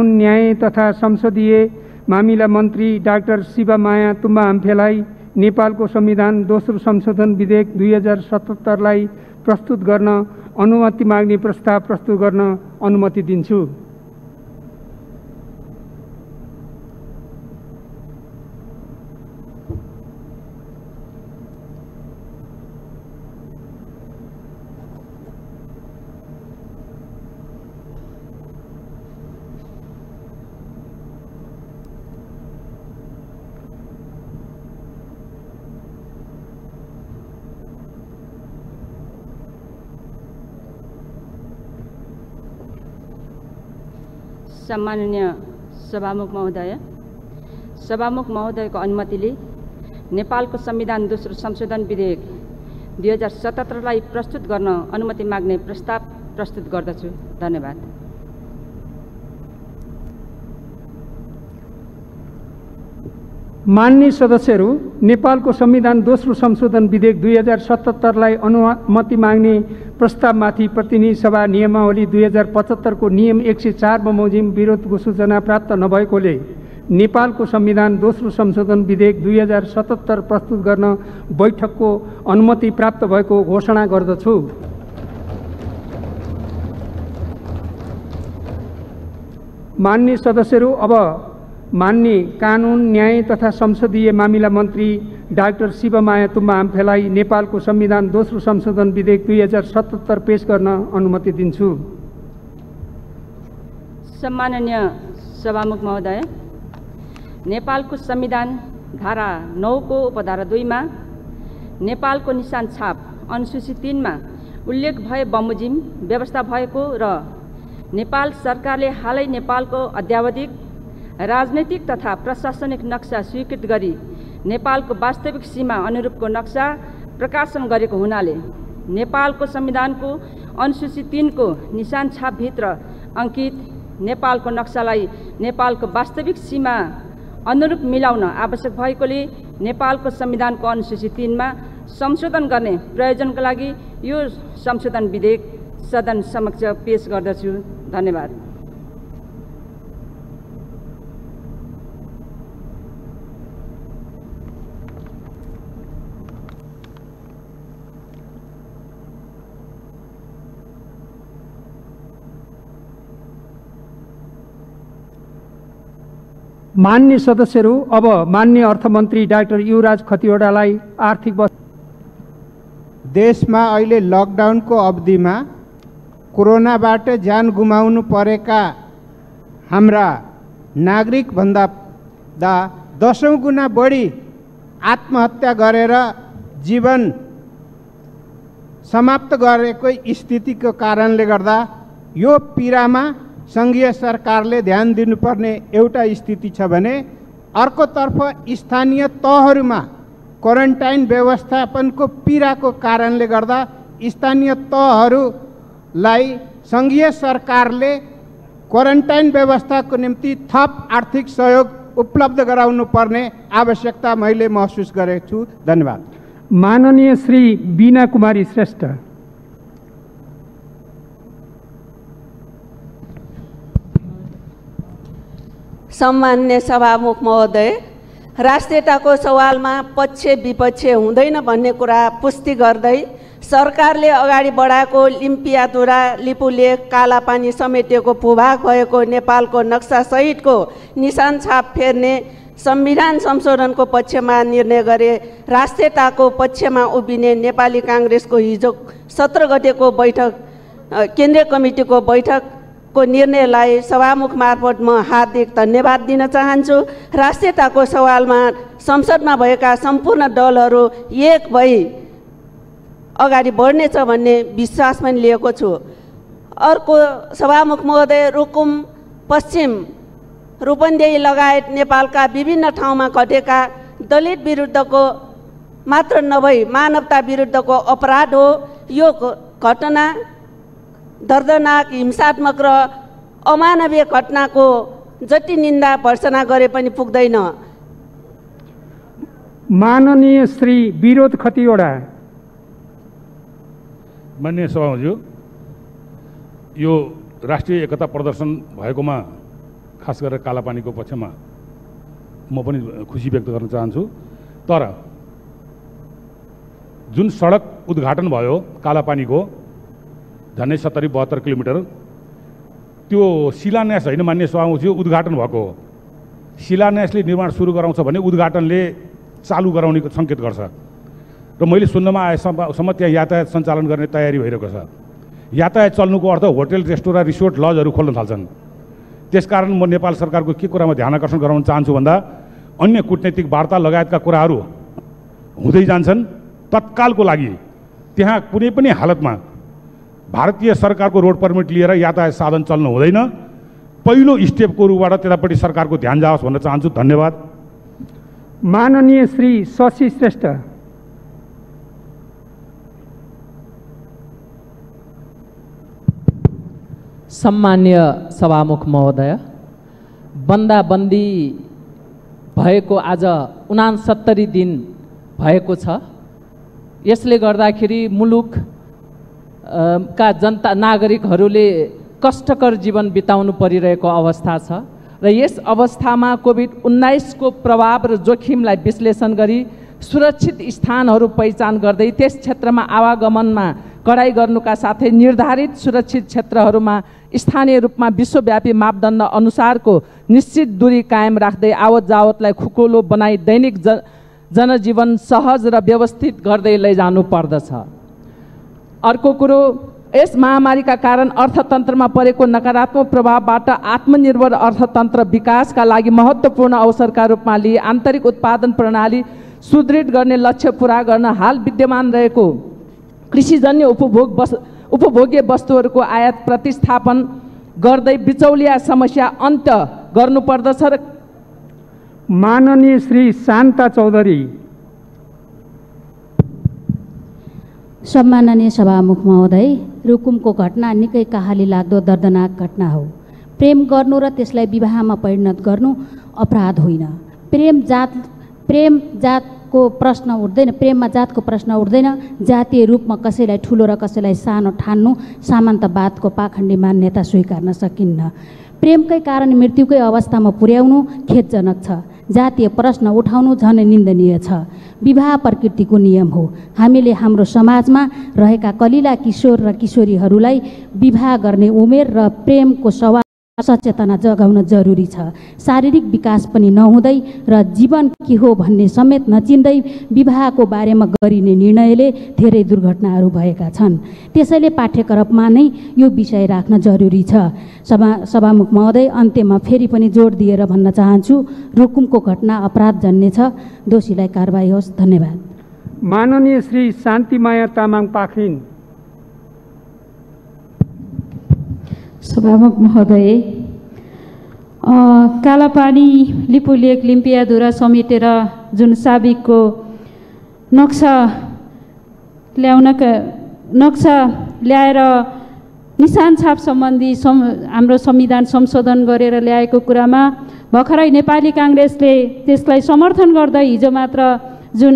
कानुन न्याय तथा संसदीय मामिला मन्त्री डाक्टर शिवमाया तुम्बा आम्फेलाई नेपालको संविधान दोस्रो संशोधन विधेयक 2077लाई प्रस्तुत गर्न अनुमति माग्ने प्रस्ताव प्रस्तुत गर्न अनुमति दिन्छु। सम्माननीय सभामुख महोदय, सभामुख महोदयको अनुमतिले नेपालको संविधान दोस्रो संशोधन विधेयक 2077लाई प्रस्तुत गर्न अनुमति माग्ने प्रस्ताव प्रस्तुत गर्दछु। धन्यवाद। माननीय सदस्यहरू, नेपालको संविधान दोस्रो संशोधन विधेयक 2077लाई अनुमति माग्ने प्रस्तावमाथि प्रतिनिधि सभा नियमावली 2075 को नियम 104 बमोजिम विरोधको सूचना प्राप्त नभएकोले नेपालको संविधान दोस्रो संशोधन विधेयक 2077 प्रस्तुत गर्न बैठकको अनुमति प्राप्त भएको घोषणा गर्दछु। माननीय सदस्यहरू, अब माननीय कानुन न्याय तथा संसदीय मामिला मन्त्री डाक्टर शिवमाया तुम्बा आम्फेलाई नेपालको संविधान दोस्रो संशोधन विधेयक 2077 पेश गर्न अनुमति दिन्छु। सम्माननीय सभामुख महोदय, नेपालको संविधान धारा 9 को उपधारा 2 मा नेपालको निशान छाप अनुसूची 3 मा उल्लेख भए बमोजिम व्यवस्था भएको र नेपाल सरकारले हालै नेपालको अद्यावधिक राजनैतिक तथा प्रशासनिक नक्सा स्वीकृत गरी नेपालको वास्तविक सीमा अनुरूपको नक्सा प्रकाशन गरेको हुनाले नेपालको संविधानको अनुसूची 3 को निशान छापभित्र अंकित नेपालको नक्सालाई नेपालको वास्तविक सीमा अनुरूप मिलाउन आवश्यक भएकोले नेपालको संविधानको अनुसूची 3 मा संशोधन गर्ने प्रयोजनका लागि यो संशोधन विधेयक सदन समक्ष पेश गर्दछु। धन्यवाद। माननीय सदस्यहरू, अब माननीय अर्थमन्त्री डाक्टर युवराज खतिवड़ालाई आर्थिक देशमा अहिले लकडाउनको अवधिमा कोरोनाबाट ज्यान गुमाउनु परेका हाम्रा नागरिक भन्दा 10औं गुना बढी आत्महत्या गरेर जीवन समाप्त गरेको स्थितिको कारणले गर्दा यो पीडामा संघीय सरकारले ध्यान दिनुपर्ने एउटा स्थिति छ भने अर्कोतर्फ स्थानीय तहहरूमा क्वारेन्टाइन व्यवस्थापनको पीडाको कारणले गर्दा स्थानीय तहहरूलाई संघीय सरकारले क्वारेन्टाइन व्यवस्थाको निम्ति थप आर्थिक सहयोग उपलब्ध गराउनु पर्ने आवश्यकता मैले महसुस गरेको छु। धन्यवाद। माननीय श्री बीना कुमारी श्रेष्ठ। सम्मान्य सभामुख महोदय, राष्ट्रियताको सवालमा पक्ष विपक्ष हुँदैन भन्ने कुरा पुष्टि गर्दै सरकारले अगाडि बढाएको लिम्पियातुरा लिपुलेख कालापानी समेटिएको भूभाग भएको नेपालको नक्सा सहितको निशान छाप फेर्ने संविधान संशोधनको पक्षमा निर्णय गरे। राष्ट्रियताको पक्षमा उभिने नेपाली कांग्रेसको हिजो 17 गतेको बैठक केन्द्रीय कमिटीको बैठक को निर्णयलाई सभामुख मार्फत म हार्दिक धन्यवाद दिन चाहन्छु। राष्ट्रियताको सवालमा संसदमा भएका सम्पूर्ण दलहरू एक भई अगाडि बढ्नेछ भन्ने विश्वास पनि लिएको छु। अर्को सभामुख महोदय, रुकुम पश्चिम रूपन्देही लगायत नेपालका विभिन्न ठाउँमा घटेका दलित विरुद्धको मात्र नभई मानवता विरुद्धको अपराध हो। यो घटना दर्दनाक, हिंसात्मक र अमानवीय घटनाको जति निन्दा भर्सना गरे पनि पुग्दैन। माननीय श्री विरोध खतिवड़ा। माननीय सभामुखज्यू, यो राष्ट्रिय एकता प्रदर्शन भएकोमा खास गरेर कालापानीको पक्षमा म पनि खुसी व्यक्त गर्न चाहन्छु। तर जुन सडक उद्घाटन भयो कालापानीको झन्डै 70-72 किलोमिटर, त्यो शिलान्यास होइन मान्य सभामुखज्यू, उद्घाटन भएको हो। शिलान्यासले निर्माण सुरु गराउँछ भने उद्घाटनले चालु गराउने सङ्केत गर्छ र मैले सुन्नमा आएसम्म त्यहाँ यातायात सञ्चालन गर्ने तयारी भइरहेको छ। यातायात चल्नुको अर्थ होटल, रेस्टुरेन्ट, रिसोर्ट, लजहरू खोल्न थाल्छन्। त्यसकारण म नेपाल सरकारको के कुरामा ध्यान आकर्षण गराउन चाहन्छु भन्दा अन्य कूटनैतिक वार्ता लगायतका कुराहरू हुँदै जान्छन्। तत्कालको लागि त्यहाँ कुनै पनि हालतमा भारतीय सरकारको रोड पर्मिट लिएर यातायात साधन चल्न हुँदैन। पहिलो स्टेपको रूपबाट त्यतापट्टि सरकारको ध्यान जाओस् भन्न चाहन्छु। धन्यवाद। माननीय श्री शशि श्रेष्ठ। सम्मान्य सभामुख महोदय, बन्दाबन्दी भएको आज 69 दिन भएको छ। यसले गर्दाखेरि मुलुक का जनता नागरिकहरूले कष्टकर जीवन बिताउनु परिरहेको अवस्था छ र यस अवस्थामा कोभिड-19 को प्रभाव र जोखिमलाई विश्लेषण गरी सुरक्षित स्थानहरू पहिचान गर्दै त्यस क्षेत्रमा आवागमनमा कडाई गर्नुका साथै निर्धारित सुरक्षित क्षेत्रहरूमा स्थानीय रूपमा विश्वव्यापी मापदण्ड अनुसारको निश्चित दूरी कायम राख्दै आवत जावतलाई खुकुलो बनाई दैनिक जनजीवन सहज र व्यवस्थित गर्दै लैजानु पर्दछ। अर्को कुरो, यस महामारीका कारण अर्थतन्त्रमा परेको नकारात्मक प्रभावबाट आत्मनिर्भर अर्थतन्त्र विकासका लागि महत्त्वपूर्ण अवसरका रूपमा लिए आन्तरिक उत्पादन प्रणाली सुदृढ गर्ने लक्ष्य पूरा गर्न हाल विद्यमान रहेको कृषिजन्य उपभोग्य वस्तुहरूको आयात प्रतिस्थापन गर्दै बिचौलिया समस्या अन्त्य गर्नुपर्दछ। र माननीय श्री शान्ता चौधरी। सम्माननीय सभामुख महोदय, रुकुमको घटना निकै कहाली लाग्दो दर्दनाक घटना हो। प्रेम गर्नु र त्यसलाई विवाहमा परिणत गर्नु अपराध होइन। प्रेम जातको प्रश्न उठ्दैन, प्रेममा जातको प्रश्न उठ्दैन। जातीय रूपमा कसैलाई ठुलो र कसैलाई सानो ठान्नु सामन्तवादको पाखण्डी मान्यता स्वीकार्न सकिन्न। प्रेमकै कारण मृत्युकै अवस्थामा पुर्याउनु खेदजनक छ। जातीय प्रश्न उठाउनु झनै निन्दनीय छ। विवाह प्रकृतिको नियम हो। हामीले हाम्रो समाजमा रहेका कलिला किशोर र किशोरीहरूलाई विवाह गर्ने उमेर र प्रेमको सवाल सचेतना जगाउन जरुरी छ। शारीरिक विकास पनि नहुँदै र जीवन के हो भन्ने समेत नचिन्दै विवाहको बारेमा गरिने निर्णयले धेरै दुर्घटनाहरू भएका छन्। त्यसैले पाठ्यक्रममा नै यो विषय राख्न जरुरी छ। सभामुख महोदय, अन्त्यमा फेरि पनि जोड दिएर भन्न चाहन्छु, रुकुमको घटना अपराधजन्य छ। दोषीलाई कारबाही होस्। धन्यवाद। माननीय श्री शान्तिमाया तामाङ पाखरिन। सभामुख महोदय, कालापानी लिपुलेक लिम्पियाधुरा समेटेर जुन साबिकको नक्सा ल्याएर निशान छाप सम्बन्धी हाम्रो संविधान संशोधन गरेर ल्याएको कुरामा भर्खरै नेपाली काङ्ग्रेसले त्यसलाई समर्थन गर्दै हिजो मात्र जुन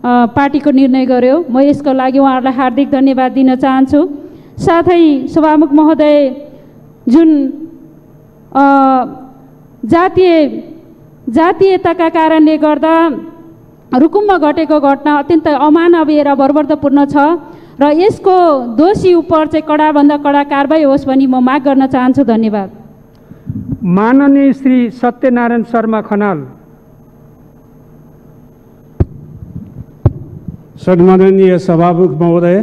पार्टीको निर्णय गर्यो, म यसको लागि उहाँहरूलाई हार्दिक धन्यवाद दिन चाहन्छु। साथै सभामुख महोदय, जुन जातीयताका कारणले गर्दा रुकुममा घटेको घटना अत्यन्त अमानवीय र बर्बरतापूर्ण छ र यसको दोषी उप चाहिँ कडाभन्दा कडा कारबाही होस् भनी म माग गर्न चाहन्छु। धन्यवाद। माननीय श्री सत्यनारायण शर्मा खनाल। सम्माननीय सभामुख महोदय,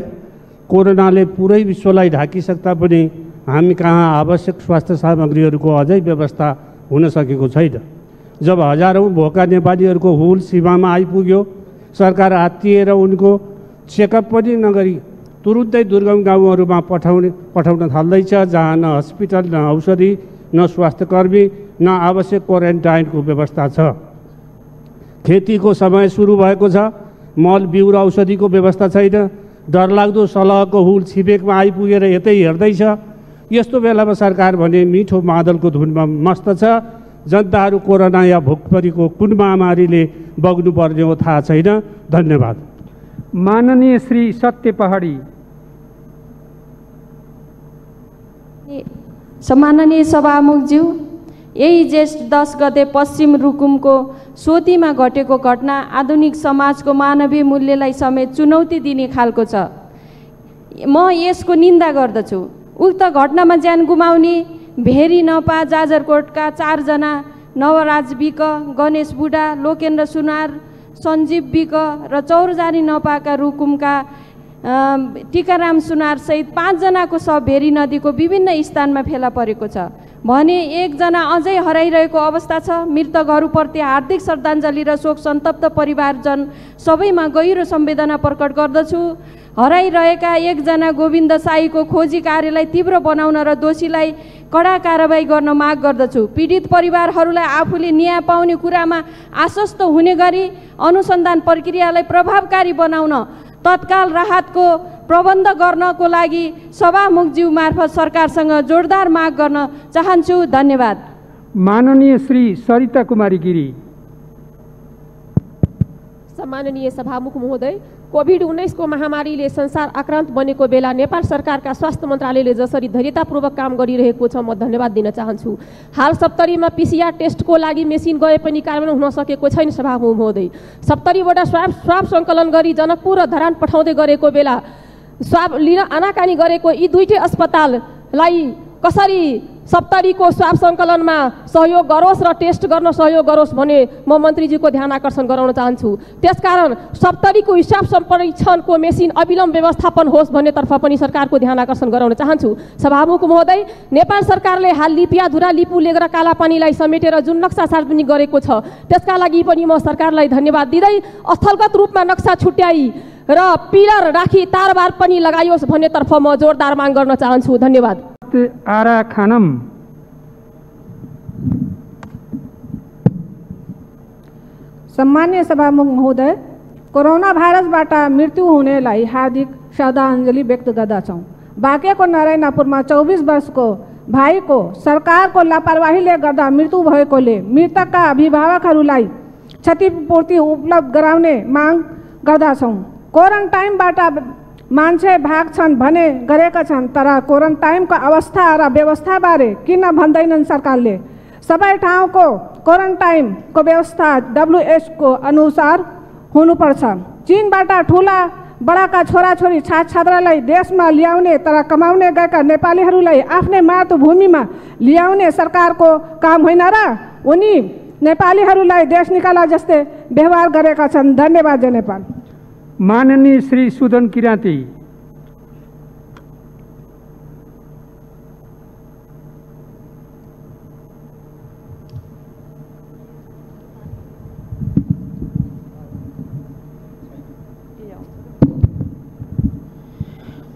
कोरोनाले पुरै विश्वलाई ढाकिसक्दा पनि हामी कहाँ आवश्यक स्वास्थ्य सामग्रीहरूको अझै व्यवस्था हुन सकेको छैन। जब हजारौँ भोका नेपालीहरूको हुल सीमामा आइपुग्यो, सरकार आत्तिएर उनको चेकअप पनि नगरी तुरुन्तै दुर्गम गाउँहरूमा पठाउन थाल्दैछ, जहाँ न हस्पिटल, न औषधि, न स्वास्थ्यकर्मी, न आवश्यक क्वारेन्टाइनको व्यवस्था छ। खेतीको समय सुरु भएको छ, मल बिउ र औषधिको व्यवस्था छैन। डरलाग्दो सलहको हुल छिमेकमा आइपुगेर यतै हेर्दैछ। यस्तो बेलामा सरकार भने मिठो मादलको धुनमा मस्त छ। जनताहरू कोरोना या भोकमरीको कुन महामारीले बग्नुपर्ने हो थाहा छैन। धन्यवाद। माननीय श्री सत्य पहाडी। सम्माननीय सभामुखज्यू, यही ज्येष्ठ 10 गते पश्चिम रुकुमको सोतीमा घटेको घटना आधुनिक समाजको मानवीय मूल्यलाई समेत चुनौती दिने खालको छ। म यसको निन्दा गर्दछु। उक्त घटनामा ज्यान गुमाउने भेरी नपा जाजरकोटका 4 जना नवराज विक, गणेश बुढा, लोकेन्द्र सुनार, सञ्जीव विक र चौरजानी नपाका रुकुमका टिकाराम सुनार सहित 5 जनाको शव भेरी नदीको विभिन्न स्थानमा फेला परेको छ भने 1 जना अझै हराइरहेको अवस्था छ। मृतकहरूप्रति हार्दिक श्रद्धाञ्जली र शोक सन्तप्त परिवारजन सबैमा गहिरो संवेदना प्रकट गर्दछु। हराइरहेका 1 जना गोविन्द साईको खोजी कार्यलाई तीव्र बनाउन र दोषीलाई कडा कारबाही गर्न माग गर्दछु। पीडित परिवारहरूलाई आफूले न्याय पाउने कुरामा आश्वस्त हुने गरी अनुसन्धान प्रक्रियालाई प्रभावकारी बनाउन तत्काल राहतको प्रबन्ध गर्नको लागि सभामुखज्यू मार्फत सरकारसँग जोरदार माग गर्न चाहन्छु। धन्यवाद। माननीय श्री सरिता कुमारी गिरी। सम्माननीय सभामुख महोदय, कोभिड-19 को महामारीले संसार आक्रान्त बनेको बेला नेपाल सरकारका स्वास्थ्य मन्त्रालयले जसरी धैर्यतापूर्वक काम गरिरहेको छ म धन्यवाद दिन चाहन्छु। हाल सप्तरीमा PCR टेस्टको लागि मेसिन गए पनि कार्यान्वयन हुन सकेको छैन। सभामुख महोदय, सप्तरीबाट स्वाब सङ्कलन गरी जनकपुर र धरान पठाउँदै गरेको बेला स्वाब लिन आनाकानी गरेको यी दुईटै अस्पताललाई कसरी सप्तरीको स्वाब सङ्कलनमा सहयोग गरोस् र टेस्ट गर्न सहयोग गरोस् भने म मन्त्रीजीको ध्यान आकर्षण गराउन चाहन्छु। त्यसकारण सप्तरीको हिसाब परीक्षणको मेसिन अविलम्ब व्यवस्थापन होस् भन्नेतर्फ पनि सरकारको ध्यान आकर्षण गराउन चाहन्छु। सभामुख महोदय, नेपाल सरकारले हाल लिपियाधुरा, लिपु, लेग्रा, कालापानीलाई समेटेर जुन नक्सा सार्वजनिक गरेको छ त्यसका लागि पनि म सरकारलाई धन्यवाद दिँदै स्थलगत रूपमा नक्सा छुट्याई र पिलर राखी तारबार पनि लगाइयोस् भन्नेतर्फ म जोरदार माग गर्न चाहन्छु। धन्यवाद। आरा खानम। सम्मान्य सभामुख महोदय, कोरोना भाइरसबाट मृत्यु हुनेलाई हार्दिक श्रद्धाञ्जली व्यक्त गर्दछौँ। बाँकेको नारायणपुरमा 24 वर्षको भाइको सरकारको लापरवाहीले गर्दा मृत्यु भएकोले मृतकका अभिभावकहरूलाई क्षतिपूर्ति उपलब्ध गराउने माग गर्दछौँ। क्वारेन्टाइनबाट मान्छे भाग्छन् भने गरेका छन्, तर क्वारेन्टाइनको अवस्था र व्यवस्थाबारे किन भन्दैनन् सरकारले? सबै ठाउँको क्वारेन्टाइनको व्यवस्था WHO को अनुसार हुनुपर्छ। चीनबाट ठुला बडाका छोराछोरी छात्रलाई देशमा ल्याउने तर कमाउने गएका नेपालीहरूलाई आफ्नै मातृभूमिमा ल्याउने सरकारको काम होइन र? उनी नेपालीहरूलाई देश निकाला जस्तै व्यवहार गरेका छन्। धन्यवाद। जय नेपाल। माननीय श्री सुदन किराँती।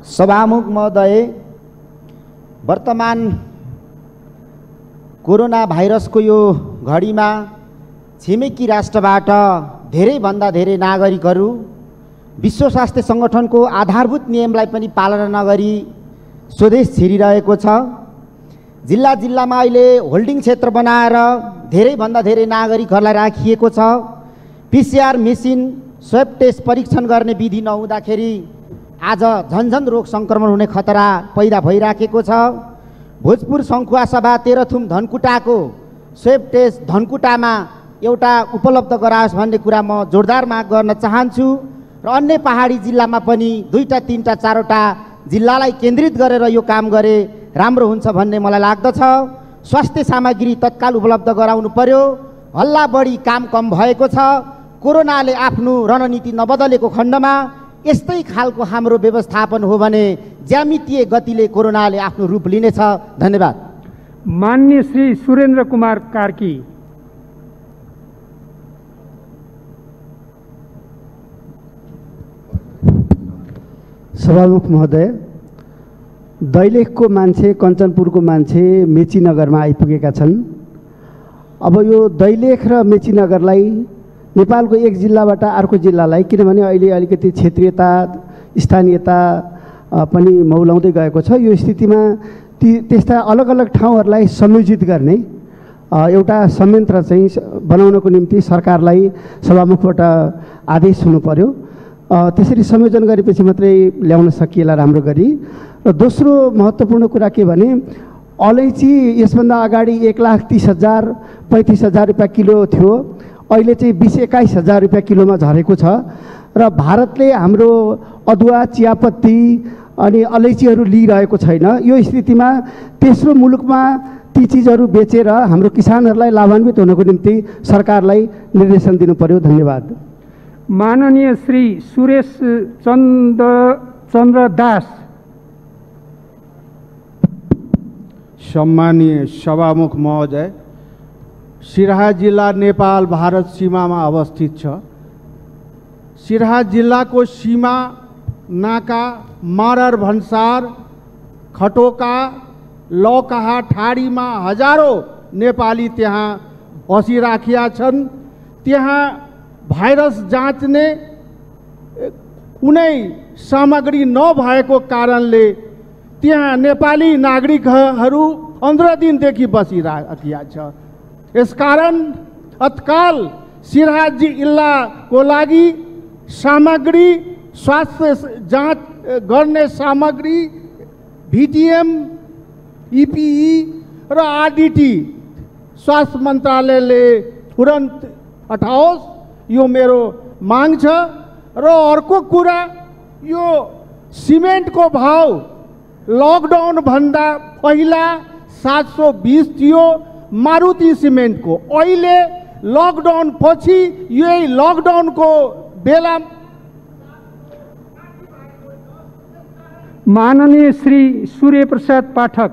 सभामुख महोदय, वर्तमान कोरोना भाइरसको यो घडीमा छिमेकी राष्ट्रबाट धेरैभन्दा धेरै नागरिकहरू विश्व स्वास्थ्य सङ्गठनको आधारभूत नियमलाई पनि पालना नगरी स्वदेश छिरिरहेको छ। जिल्ला जिल्लामा अहिले होल्डिङ क्षेत्र बनाएर धेरैभन्दा धेरै नागरिकहरूलाई राखिएको छ। PCR मेसिन, स्वैब टेस्ट परीक्षण गर्ने विधि नहुँदाखेरि आज झन्झन रोग सङ्क्रमण हुने खतरा पैदा भइराखेको छ। भोजपुर सङ्खुवा सभा तेह्रथुम धनकुटाको स्वैब टेस्ट धनकुटामा एउटा उपलब्ध गराओस् भन्ने कुरा म जोरदार माग गर्न चाहन्छु र अन्य पहाडी जिल्लामा पनि 2टा 3टा 4वटा जिल्लालाई केन्द्रित गरेर यो काम गरे राम्रो हुन्छ भन्ने मलाई लाग्दछ। स्वास्थ्य सामग्री तत्काल उपलब्ध गराउनु पर्यो। हल्ला बढी काम कम भएको छ। कोरोनाले आफ्नो रणनीति नबदलेको खण्डमा यस्तै खालको हाम्रो व्यवस्थापन हो भने ज्यामितीय गतिले कोरोनाले आफ्नो रूप लिनेछ। धन्यवाद। माननीय श्री सुरेन्द्र कुमार कार्की। सभामुख महोदय, दैलेखको मान्छे, कञ्चनपुरको मान्छे मेचीनगरमा आइपुगेका छन्। अब यो दैलेख र मेचीनगरलाई नेपालको एक जिल्लाबाट अर्को जिल्लालाई, किनभने अहिले अलिकति क्षेत्रीयता स्थानीयता पनि मौलाउँदै गएको छ, यो स्थितिमा त्यस्ता अलग अलग ठाउँहरूलाई संयोजित गर्ने एउटा संयन्त्र चाहिँ बनाउनको निम्ति सरकारलाई सभामुखबाट आदेश हुनु पर्यो। त्यसरी संयोजन गरेपछि मात्रै ल्याउन सकिएला राम्रो गरी। र दोस्रो महत्त्वपूर्ण कुरा के भने अलैँची यसभन्दा अगाडि 1,30,000 35,000 रुपियाँ किलो थियो, अहिले चाहिँ 20-21,000 रुपियाँ किलोमा झरेको छ। र भारतले हाम्रो अदुवा, चियापत्ती अनि अलैँचीहरू लिइरहेको छैन। यो स्थितिमा तेस्रो मुलुकमा ती चिजहरू बेचेर हाम्रो किसानहरूलाई लाभान्वित हुनको निम्ति सरकारलाई निर्देशन दिनु पर्यो। धन्यवाद। माननीय श्री सुरेश चन्द्र दास। सम्मानीय सभामुख महोदय, सिराहा जिल्ला नेपाल भारत सीमामा अवस्थित छ। सिराहा जिल्लाको सीमा नाका, मरर भन्सार, खटोका, लौकाहा, ठाडीमा हजारौँ नेपाली त्यहाँ बसिराखेका छन्। त्यहाँ भाइरस जाँच्ने कुनै सामग्री नभएको कारणले त्यहाँ नेपाली नागरिकहरू 15 दिनदेखि बसिराखेका छ। यसकारण तत्काल सिराहा जिल्लाको लागि सामग्री, स्वास्थ्य जाँच गर्ने सामग्री, VTM, EPE र RDT स्वास्थ्य मन्त्रालयले तुरन्त हटाओस्, यो मेरो माग छ। र अर्को कुरा, यो सिमेन्टको भाउ लकडाउन भन्दा पहिला 720 थियो मारुति सिमेन्टको। अहिले लकडाउन पछि यही लकडाउनको बेला माननीय श्री सूर्य प्रसाद पाठक।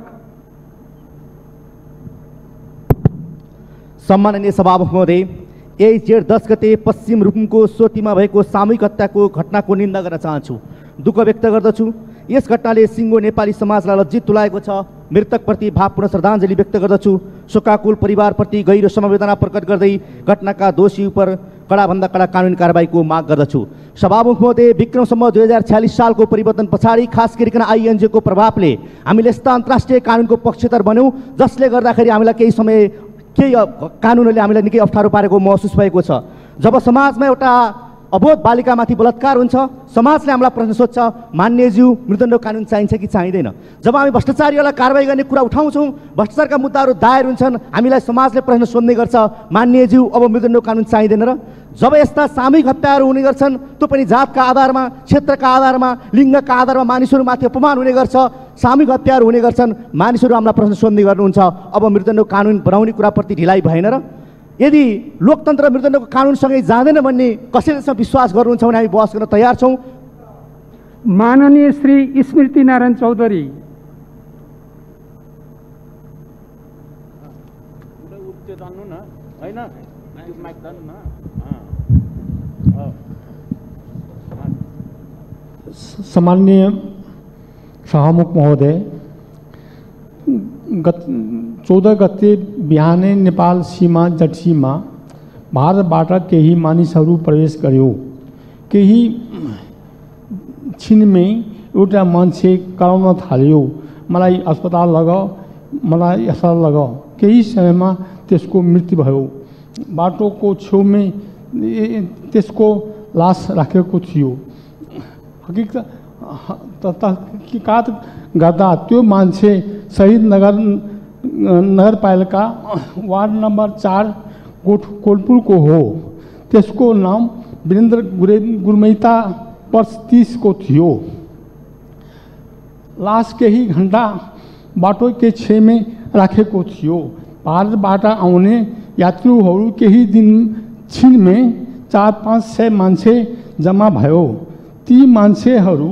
सम्माननीय सभामुख महोदय, यही जेठ 10 गते पश्चिम रुकुमको सोटीमा भएको सामूहिक हत्याको घटनाको निन्दा गर्न चाहन्छु, दुःख व्यक्त गर्दछु। यस घटनाले सिङ्गो नेपाली समाजलाई लज्जित तुल्याएको छ। मृतकप्रति भावपूर्ण श्रद्धाञ्जली व्यक्त गर्दछु। शोकाकुल परिवारप्रति गहिरो समवेदना प्रकट गर्दै घटनाका दोषी उप कडाभन्दा कडा कानुनी कारबाहीको माग गर्दछु। सभामुख महोदय, विक्रमसम्म 2046 सालको परिवर्तन पछाडि खास गरिकन INJ को प्रभावले हामीले यस्ता अन्तर्राष्ट्रिय कानुनको पक्षधर बन्यौँ जसले गर्दाखेरि हामीलाई केही कानुनले हामीलाई निकै अप्ठ्यारो पारेको महसुस भएको छ। जब समाजमा एउटा अबोध बालिकामाथि बलात्कार हुन्छ, समाजले हामीलाई प्रश्न सोध्छ, मान्यज्यू मृदण्ड कानुन चाहिन्छ कि चाहिँदैन। जब हामी भ्रष्टाचारीहरूलाई कारबाही गर्ने कुरा उठाउँछौँ, भ्रष्टाचारका मुद्दाहरू दायर हुन्छन्, हामीलाई समाजले प्रश्न सोध्ने गर्छ, मान्यज्यू अब मृदण्ड कानुन चाहिँदैन र? जब यस्ता सामूहिक हत्याहरू हुने गर्छन्, त्यो पनि जातका आधारमा, क्षेत्रका आधारमा, लिङ्गका आधारमा मानिसहरूमाथि अपमान हुने गर्छ, सामूहिक हत्याहरू हुने गर्छन्, मानिसहरू हामीलाई प्रश्न सोध्ने गर्नुहुन्छ, अब मृदण्ड कानुन बनाउने कुराप्रति ढिलाइ भएन र? यदि लोकतन्त्र मृदण्डको कानुनसँगै जाँदैन भन्ने कसैले विश्वास गर्नुहुन्छ भने हामी बहस गर्न तयार छौँ। माननीय श्री स्मृति नारायण चौधरी। सम्माननीय सभामुख महोदय, 14 गते बिहानै नेपाल सीमा जटसीमा भारतबाट केही मानिसहरू प्रवेश गर्यो। केही छिनमै एउटा मान्छे कराउन थाल्यो, मलाई अस्पताल लगाऊ, मलाई अस्पताल लगाऊ। केही समयमा त्यसको मृत्यु भयो। बाटोको छेउमै त्यसको लास राखेको थियो। हकीकत गर्दा त्यो मान्छे शहीद नगरपालिका वार्ड नम्बर 4 कोटपुरको हो। त्यसको नाम वीरेन्द्र गुरमैता, वर्ष 30 को थियो। लास केही घण्टा बाटोकै छेउमै राखेको थियो। भारतबाट आउने यात्रुहरू केही दिन छिनमै 400-500 मान्छे जम्मा भयो। ती मान्छेहरू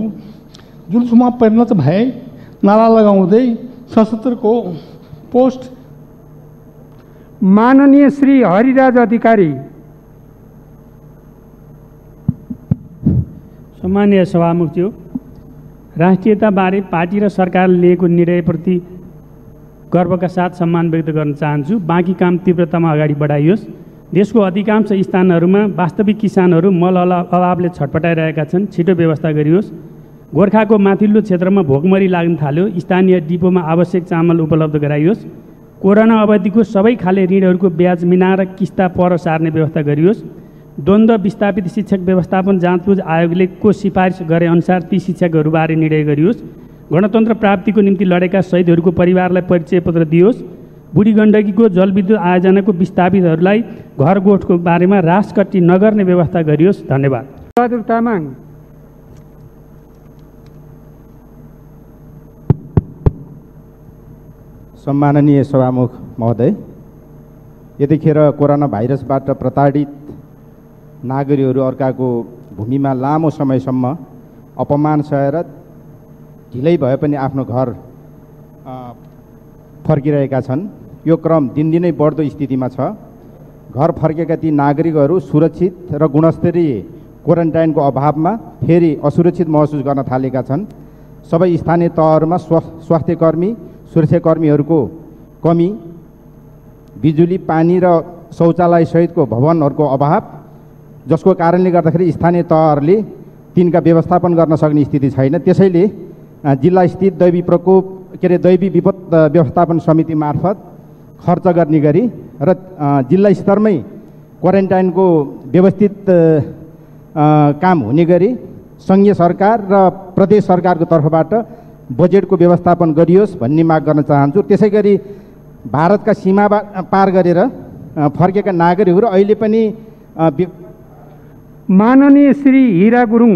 जुलुसमा परिणत भए, नारा लगाउँदै सशस्त्रको पोस्ट। माननीय श्री हरिराज अधिकारी। सम्मानीय सभामुखज्यू, राष्ट्रियताबारे पार्टी र सरकारले लिएको निर्णयप्रति गर्वका साथ सम्मान व्यक्त गर्न चाहन्छु। बाँकी काम तीव्रतामा अगाडि बढाइयोस्। देशको अधिकांश स्थानहरूमा वास्तविक किसानहरू मल अभावले छटपटाइरहेका छन्, छिटो व्यवस्था गरियोस्। गोर्खाको माथिल्लो क्षेत्रमा भोकमरी लाग्न थाल्यो, स्थानीय डिपोमा आवश्यक चामल उपलब्ध गराइयोस्। कोरोना अवधिको सबै खाले ऋणहरूको ब्याज मिलाएर किस्ता पर सार्ने व्यवस्था गरियोस्। द्वन्द्व विस्थापित शिक्षक व्यवस्थापन जाँचबुझ आयोगले को सिफारिस गरे अनुसार ती शिक्षकहरूबारे निर्णय गरियोस्। गणतन्त्र प्राप्तिको निम्ति लडेका शहीदहरूको परिवारलाई परिचय पत्र दियोस्। बुढी गण्डकीको जलविद्युत आयोजनाको विस्थापितहरूलाई घर गोठको बारेमा रासकट्टी नगर्ने व्यवस्था गरियोस्। धन्यवाद। बहादुर तामाङ। सम्माननीय सभामुख महोदय, यतिखेर कोरोना भाइरसबाट प्रताडित नागरिकहरू अर्काको भूमिमा लामो समयसम्म अपमान सहेर ढिलै भए पनि आफ्नो घर फर्किरहेका छन्। यो क्रम दिनदिनै बढ्दो स्थितिमा छ। घर फर्केका ती नागरिकहरू सुरक्षित र गुणस्तरीय क्वारेन्टाइनको अभावमा फेरि असुरक्षित महसुस गर्न थालेका छन्। सबै स्थानीय तहहरूमा स्वास्थ्यकर्मी सुरक्षाकर्मीहरूको कमी, बिजुली पानी र शौचालय सहितको भवनहरूको अभाव, जसको कारणले गर्दाखेरि स्थानीय तहहरूले तिनका व्यवस्थापन गर्न सक्ने स्थिति छैन। त्यसैले जिल्ला स्थित दैवी विपद व्यवस्थापन समिति मार्फत खर्च गर्ने गरी र जिल्ला स्तरमै क्वारेन्टाइनको व्यवस्थित काम हुने गरी सङ्घीय सरकार र प्रदेश सरकारको तर्फबाट बजेटको व्यवस्थापन गरियोस् भन्ने माग गर्न चाहन्छु। त्यसै गरी भारतका सीमा पार गरेर फर्केका नागरिकहरू अहिले पनि माननीय श्री हिरा गुरुङ।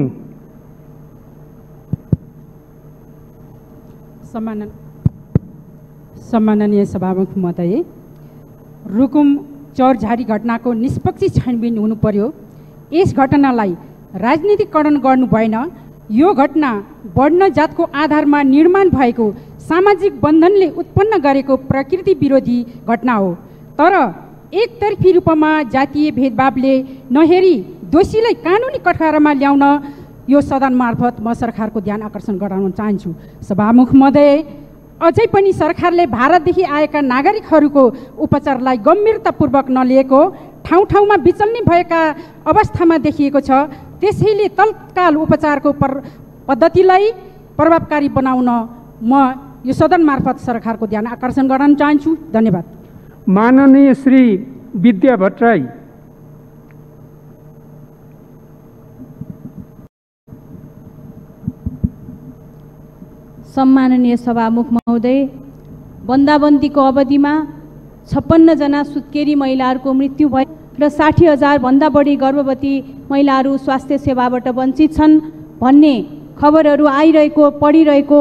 सम्माननीय सभामुख महोदय, रुकुम चौरझारी घटनाको निष्पक्ष छानबिन हुनु पर्यो। यस घटनालाई राजनीतिकरण गर्नु भएन। यो घटना वर्ण जातको आधारमा निर्माण भएको सामाजिक बन्धनले उत्पन्न गरेको प्रकृति विरोधी घटना हो। तर एकतर्फी रूपमा जातीय भेदभावले नहेरी दोषीलाई कानुनी कठघरामा ल्याउन यो सदन मार्फत म सरकारको ध्यान आकर्षण गराउन चाहन्छु। सभामुख महोदय, अझै पनि सरकारले भारतदेखि आएका नागरिकहरूको उपचारलाई गम्भीरतापूर्वक नलिएको ठाउँ ठाउँमा विचल्ने भएका अवस्थामा देखिएको छ। त्यसैले तत्काल उपचारको पद्धतिलाई प्रभावकारी बनाउन म यो सदन मार्फत सरकारको ध्यान आकर्षण गराउन चाहन्छु। धन्यवाद। माननीय श्री विद्या भट्टराई। सम्माननीय सभामुख महोदय, बन्दाबन्दीको अवधिमा 56 जना सुत्केरी महिलाहरूको मृत्यु भयो र 60,000 भन्दा बढी गर्भवती महिलाहरू स्वास्थ्य सेवाबाट वञ्चित छन् भन्ने खबरहरू आइरहेको पढिरहेको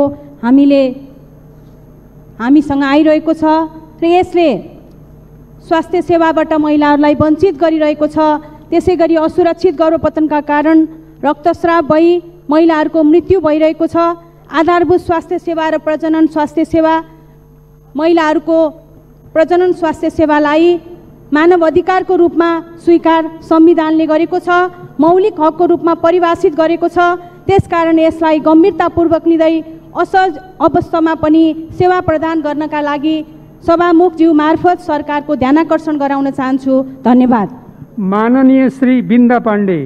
हामीसँग आइरहेको छ र यसले स्वास्थ्य सेवाबाट महिलाहरूलाई वञ्चित गरिरहेको छ। त्यसै गरी असुरक्षित गर्भपतनका कारण रक्तस्राव भई महिलाहरूको मृत्यु भइरहेको छ। आधारभूत स्वास्थ्य सेवा र प्रजनन स्वास्थ्य सेवा, महिलाहरूको प्रजनन स्वास्थ्य सेवालाई मानव अधिकारको रूपमा स्वीकार संविधानले गरेको छ, मौलिक हकको रूपमा परिभाषित गरेको छ। त्यसकारण यसलाई गम्भीरतापूर्वक लिँदै असहज अवस्थामा पनि सेवा प्रदान गर्नका लागि सभामुखज्यू मार्फत सरकारको ध्यानाकर्षण गराउन चाहन्छु। धन्यवाद। माननीय श्री बिन्दा पाण्डे।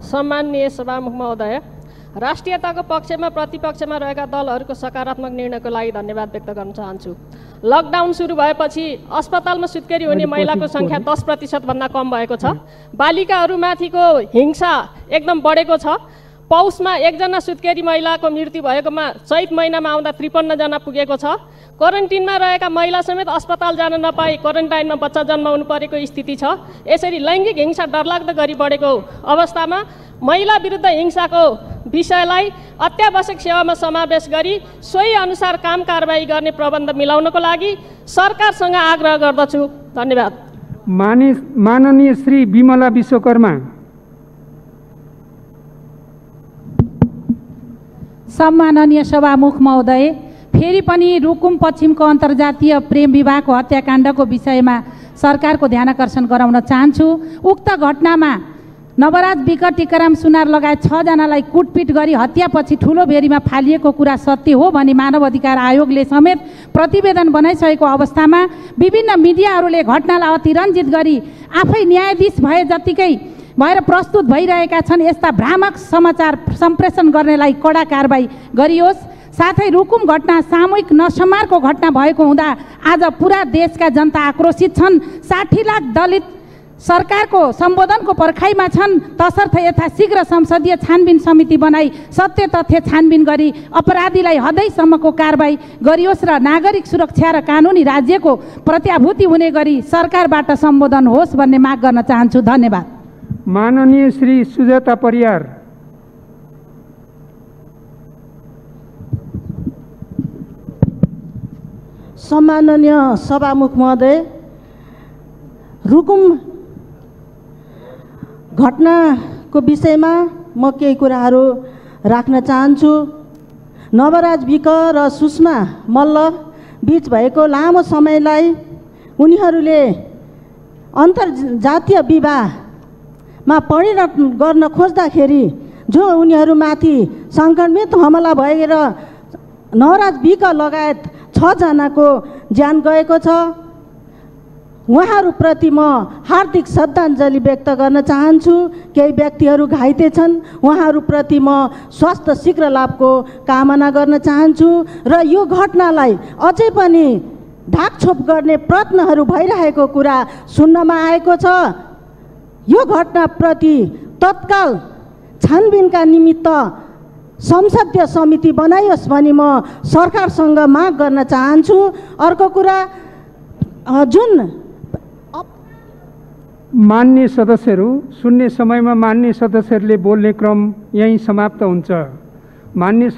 सम्माननीय सभामुख महोदय, राष्ट्रियताको पक्षमा प्रतिपक्षमा रहेका दलहरूको सकारात्मक निर्णयको लागि धन्यवाद व्यक्त गर्न चाहन्छु। लकडाउन सुरु भएपछि अस्पतालमा सुत्केरी हुने महिलाको सङ्ख्या 10% भन्दा कम भएको छ। बालिकाहरूमाथिको हिंसा एकदम बढेको छ। पौषमा 1 जना सुत्केरी महिलाको मृत्यु भएकोमा चैत महिनामा आउँदा 53 जना पुगेको छ। क्वारेन्टिनमा रहेका महिला समेत अस्पताल जान नपाई क्वारेन्टाइनमा बच्चा जन्माउनु परेको स्थिति छ। यसरी लैङ्गिक हिंसा डरलाग्दो गरी बढेको अवस्थामा महिला विरुद्ध हिंसाको विषयलाई अत्यावश्यक सेवामा समावेश गरी सोही अनुसार काम कारबाही गर्ने प्रबन्ध मिलाउनको लागि सरकारसँग आग्रह गर्दछु। धन्यवाद। माननीय श्री विमला विश्वकर्मा। सम्माननीय सभामुख महोदय, फेरि पनि रुकुम पश्चिमको अन्तर्जातीय प्रेम विवाहको हत्याकाण्डको विषयमा सरकारको ध्यानाकर्षण गराउन चाहन्छु। उक्त घटनामा नवराज विकट टिकाराम सुनार लगायत 6 जनालाई कुटपिट गरी हत्यापछि ठुलो भेरीमा फालिएको कुरा सत्य हो भनी मानव अधिकार आयोगले समेत प्रतिवेदन बनाइसकेको अवस्थामा विभिन्न मिडियाहरूले घटनालाई अतिरञ्जित गरी आफै न्यायाधीश भए जतिकै भएर प्रस्तुत भइरहेका छन्। यस्ता भ्रामक समाचार सम्प्रेषण गर्नेलाई कडा कारबाही गरियोस्। साथै रुकुम घटना सामूहिक नरसंहारको घटना भएको हुँदा आज पुरा देशका जनता आक्रोशित छन्। 60 लाख दलित सरकारको सम्बोधनको पर्खाइमा छन् तसर्थ यथाशीघ्र संसदीय छानबिन समिति बनाई सत्य तथ्य छानबिन गरी अपराधीलाई हदैसम्मको कारबाही गरियोस् र नागरिक सुरक्षा र कानुनी राज्यको प्रत्याभूति हुने गरी सरकारबाट सम्बोधन होस् भन्ने माग गर्न चाहन्छु। धन्यवाद। माननीय श्री सुजाता परियार। सम्माननीय सभामुख महोदय, रुकुम घटनाको विषयमा म केही कुराहरू राख्न चाहन्छु। नवराज विक र सुषमा मल्ल बीच भएको लामो समयलाई उनीहरूले अन्तर्जातीय विवाहमा परिणत गर्न खोज्दाखेरि जो उनीहरूमाथि सङ्क्रमित हमला भएर नवराज विक लगायत 6 जनाको ज्यान गएको छ। उहाँहरूप्रति म हार्दिक श्रद्धाञ्जली व्यक्त गर्न चाहन्छु। केही व्यक्तिहरू घाइते छन्, उहाँहरूप्रति म स्वास्थ्य शीघ्र लाभको कामना गर्न चाहन्छु र यो घटनालाई अझै पनि ढाकछोप गर्ने प्रयत्नहरू भइरहेको कुरा सुन्नमा आएको छ। यो घटनाप्रति तत्काल छानबिनका निमित्त संसदीय समिति बनाइयोस् भनी म सरकारसँग माग गर्न चाहन्छु। अर्को कुरा, जुन मान्य सदस्यहरू, सुन्ने समयमा मान्य सदस्यहरूले बोल्ने क्रम यहीँ समाप्त हुन्छ। मान्य